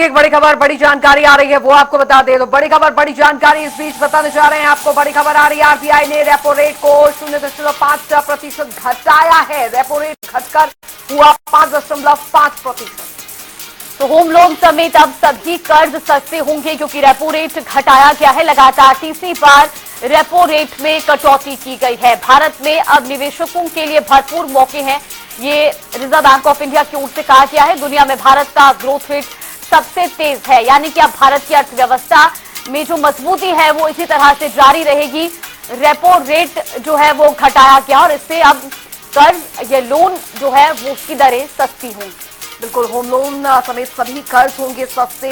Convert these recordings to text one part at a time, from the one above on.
देखिए एक बड़ी खबर, बड़ी जानकारी आ रही है, वो आपको बता दें। तो बड़ी खबर, बड़ी जानकारी इस बीच बताने जा रहे हैं आपको। बड़ी खबर आ रही है, आरबीआई ने रेपो रेट को 0.5% घटाया है। रेपो रेट घटकर हुआ 5.5%। तो होम लोन समेत अब सभी कर्ज सस्ते होंगे क्योंकि रेपो रेट घटाया गया है। लगातार तीसरी बार रेपो रेट में कटौती की गई है। भारत में अब निवेशकों के लिए भरपूर मौके हैं, ये रिजर्व बैंक ऑफ इंडिया की ओर से कहा गया है। दुनिया में भारत का ग्रोथ रेट सबसे तेज है, यानी कि अब भारत की अर्थव्यवस्था में जो मजबूती है वो इसी तरह से जारी रहेगी। रेपो रेट जो है वो घटाया गया और इससे अब कर्ज या लोन जो है वो उसकी दरें सस्ती होंगी। बिल्कुल, होम लोन समेत सभी कर्ज होंगे सस्ते।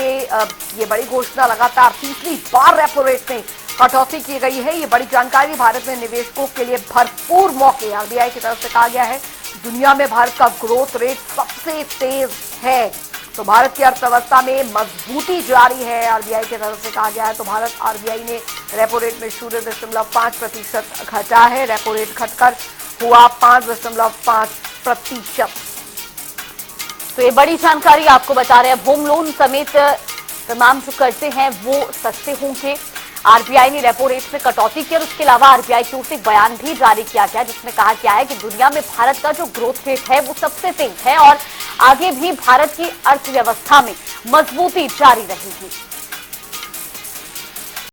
ये बड़ी घोषणा, लगातार तीसरी बार रेपो रेट में कटौती की गई है। ये बड़ी जानकारी। भारत में निवेशकों के लिए भरपूर मौके, आरबीआई की तरफ से कहा गया है। दुनिया में भारत का ग्रोथ रेट सबसे तेज है, तो भारत की अर्थव्यवस्था में मजबूती जारी है, आरबीआई की तरफ से कहा गया है। तो भारत आरबीआई ने रेपो रेट में 0.5% घटा है। रेपो रेट घटकर हुआ 5.5%। तो ये बड़ी जानकारी आपको बता रहे हैं। होम लोन समेत तमाम जो कर्जे हैं वो सस्ते होंगे। आरबीआई ने रेपो रेट में कटौती की और उसके अलावा आरबीआई की ओर से एक बयान भी जारी किया गया जिसमें कहा गया है कि दुनिया में भारत का जो ग्रोथ रेट है वो सबसे तेज है और आगे भी भारत की अर्थव्यवस्था में मजबूती जारी रहेगी।